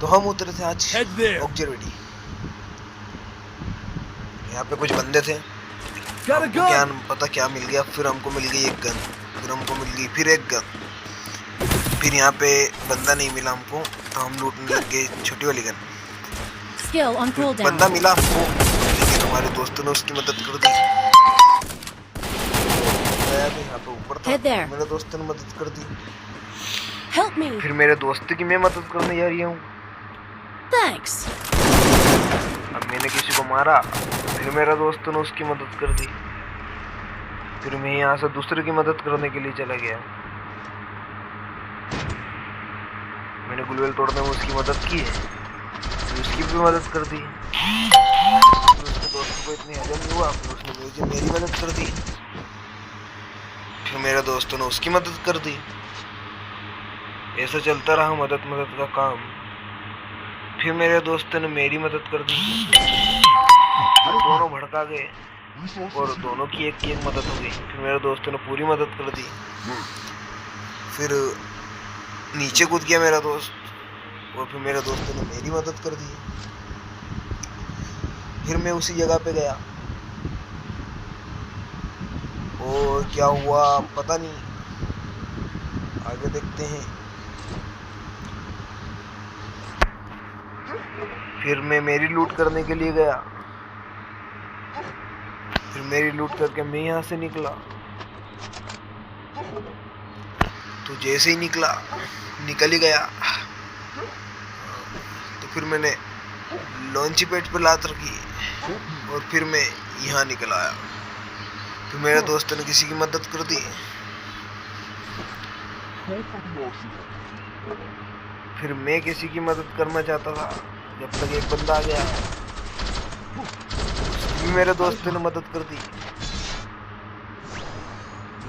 तो हम उतरे थे आज ऑब्जर्वेटरी। यहाँ पे कुछ बंदे थे, हमको क्या पता क्या मिल गया। फिर हमको मिल गई एक गन, फिर हमको मिल गई फिर एक गन। फिर यहाँ पे बंदा नहीं मिला हमको, तो हम लूटने लग गए छोटी वाली गन। बंदा मिला हमको, लेकिन हमारे दोस्तों ने उसकी मदद कर दी। यहाँ पे ऊपर था, मेरे दोस्तों ने मदद कर दी। फिर मेरे दोस्त की मैं मदद करने जा रही हूँ। अब मैंने किसी को मारा, फिर मेरा दोस्त ने उसकी मदद कर दी। फिर मैं यहाँ से दूसरे की मदद करने के लिए चला गया। मैंने गुलवेल तोड़ने में उसकी मदद की है, फिर उसकी भी मदद कर दी। फिर उसके दोस्त को इतनी हजम नहीं हुआ, फिर उसने मेरी मदद कर दी। फिर मेरे दोस्तों ने उसकी मदद कर दी। ऐसा चलता रहा मदद का काम। फिर मेरे दोस्तों ने मेरी मदद कर दी। दोनों भड़का गए और दोनों की एक मदद हो गई। फिर मेरे दोस्तों ने पूरी मदद कर दी। फिर नीचे कूद गया मेरा दोस्त, और फिर मेरे दोस्तों ने मेरी मदद कर दी। फिर मैं उसी जगह पे गया, और क्या हुआ पता नहीं, आगे देखते हैं। फिर मैं मेरी लूट करने के लिए गया। फिर मेरी लूट करके मैं यहाँ से निकला। तो जैसे ही निकल ही गया, तो फिर मैंने लॉन्ची पैड पर लात रखी, और फिर मैं यहाँ निकल आया। फिर मेरे दोस्त ने किसी की मदद कर दी। फिर मैं किसी की मदद करना चाहता था, जब तक एक बंदा आ गया, उसकी मेरे दोस्त ने मदद कर दी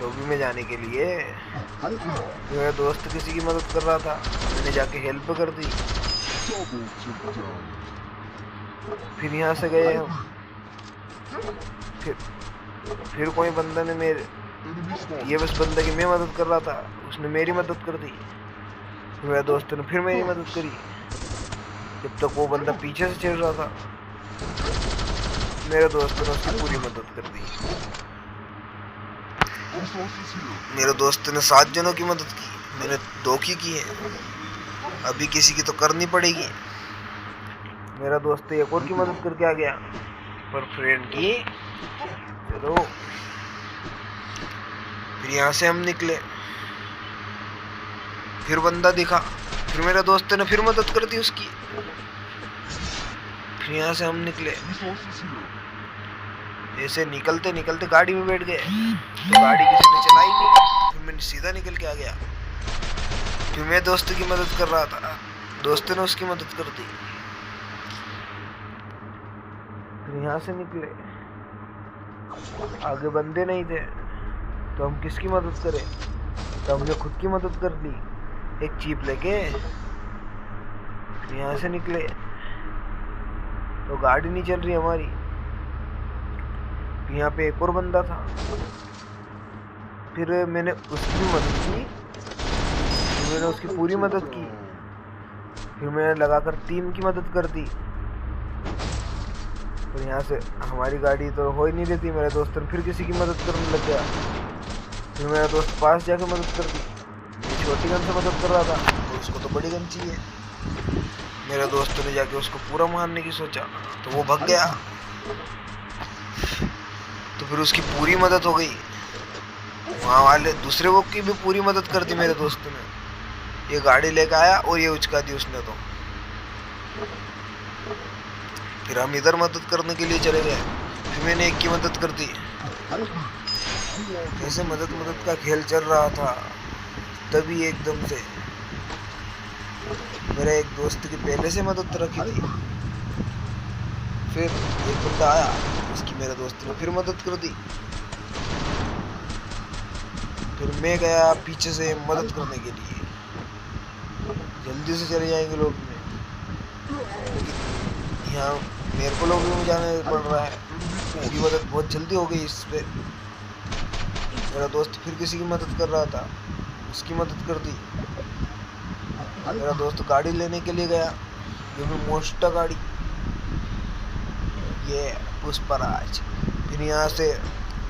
लॉबी में जाने के लिए। मेरा दोस्त किसी की मदद कर रहा था, मैंने जाके हेल्प कर दी। फिर यहाँ से गए हम। फिर कोई बंदा ने ये बस बंदा की मैं मदद कर रहा था, उसने मेरी मदद कर दी। मेरे दोस्त ने फिर मेरी मदद करी। जब तक वो बंदा पीछे से चल रहा था, मेरे दोस्त ने उसकी पूरी मदद कर दी। मेरे दोस्त ने 7 जनों की मदद की, मैंने 2 की है। अभी किसी की तो करनी पड़ेगी। मेरा दोस्त एक और की मदद करके आ गया, पर फ्रेंड की। चलो फिर यहाँ से हम निकले। फिर बंदा दिखा, फिर मेरे दोस्त ने फिर मदद कर दी उसकी। फिर यहाँ से हम निकले। ऐसे निकलते निकलते गाड़ी में बैठ गए, तो गाड़ी किसी ने चलाई नहीं। फिर मैं सीधा निकल के आ गया। फिर मैं दोस्त की मदद कर रहा था, दोस्त ने उसकी मदद कर दी। फिर यहाँ से निकले, आगे बंदे नहीं थे, तो हम किसकी मदद करें? तो हमने खुद की मदद कर ली, एक जीप लेके। यहाँ से निकले तो गाड़ी नहीं चल रही हमारी। यहाँ पे एक और बंदा था, फिर मैंने उसकी मदद की, फिर मैंने उसकी पूरी मदद की। फिर मैंने लगाकर 3 की मदद कर दी। फिर यहाँ से हमारी गाड़ी तो हो ही नहीं रही थी, मेरे दोस्त ने फिर किसी की मदद करने लग गया। फिर मेरा दोस्त पास जाके मदद कर दी। छोटी गन से मदद कर रहा था, तो उसको तो बड़ी गन चाहिए। मेरे दोस्त ने जाके उसको पूरा मारने की सोचा, तो वो भाग गया। तो फिर उसकी पूरी मदद हो गई। वहाँ वाले दूसरे वो की भी पूरी मदद कर दी मेरे दोस्त ने। ये गाड़ी लेकर आया और ये उचका दी उसने। तो फिर हम इधर मदद करने के लिए चले गए। फिर मैंने एक की मदद कर दी। ऐसे मदद का खेल चल रहा था, तभी एकदम से मेरे एक दोस्त की पहले से मदद रखी थी। फिर एक बंदा आया, उसकी मेरे दोस्त ने फिर मदद कर दी। फिर मैं गया पीछे से मदद करने के लिए। जल्दी से चले जाएंगे लोग में, लेकिन यहाँ मेरे को लोग में जाने पड़ रहा है। मेरी मदद बहुत जल्दी हो गई इस पे। मेरा दोस्त फिर किसी की मदद कर रहा था, उसकी मदद कर दी। मेरा दोस्त गाड़ी लेने के लिए गया, जो भी मोस्टा गाड़ी, ये पुष्पराज। फिर यहाँ से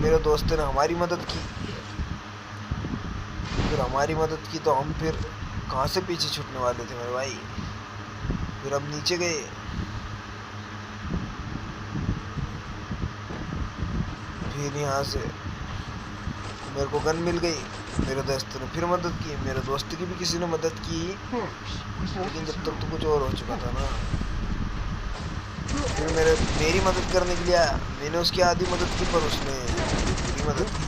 मेरे दोस्त ने हमारी मदद की, तो हम फिर कहाँ से पीछे छूटने वाले थे मेरे भाई। फिर हम नीचे गए, फिर यहाँ से मेरे को गन मिल गई। मेरे दोस्त ने फिर मदद की, मेरे दोस्त की भी किसी ने मदद की, लेकिन जब तक तो कुछ और हो चुका था ना। फिर मेरी मदद करने के लिए आया, मैंने उसकी आधी मदद की पर उसने पूरी मदद की।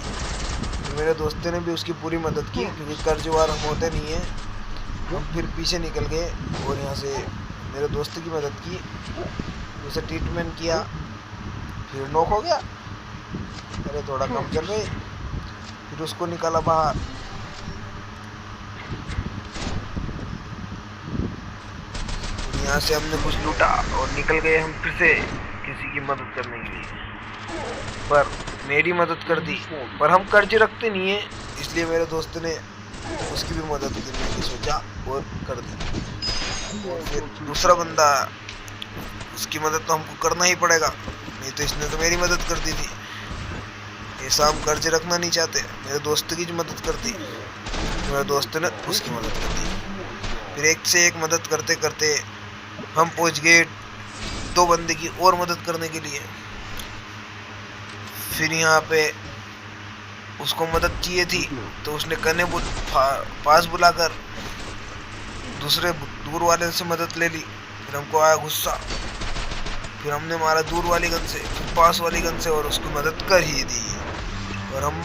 फिर मेरे दोस्त ने भी उसकी पूरी मदद की, क्योंकि कर्जवार हम होते नहीं हैं। हम फिर पीछे निकल गए और यहाँ से मेरे दोस्त की मदद की, उसे ट्रीटमेंट किया, फिर नॉक हो गया। अरे थोड़ा कम चल रहे, फिर उसको निकाला बाहर। यहाँ से हमने कुछ लूटा और निकल गए हम फिर से किसी की मदद करने के लिए। पर मेरी मदद कर दी, पर हम कर्ज रखते नहीं है, इसलिए मेरे दोस्त ने उसकी भी मदद करने की सोचा और कर दी। और फिर दूसरा बंदा, उसकी मदद तो हमको करना ही पड़ेगा, नहीं तो इसने तो मेरी मदद कर दी थी। ऐसा हम कर्ज रखना नहीं चाहते। मेरे दोस्त की मदद कर दी, मेरे दोस्त ने उसकी मदद कर दी। फिर एक से एक मदद करते करते हम पहुंच गए 2 बंदे की और मदद करने के लिए। फिर यहाँ पे उसको मदद चाहिए थी, तो उसने कने पास बुलाकर दूसरे दूर वाले से मदद ले ली। फिर हमको आया गुस्सा, फिर हमने मारा दूर वाली गन से, फिर पास वाली गन से, और उसको मदद कर ही दी। और हम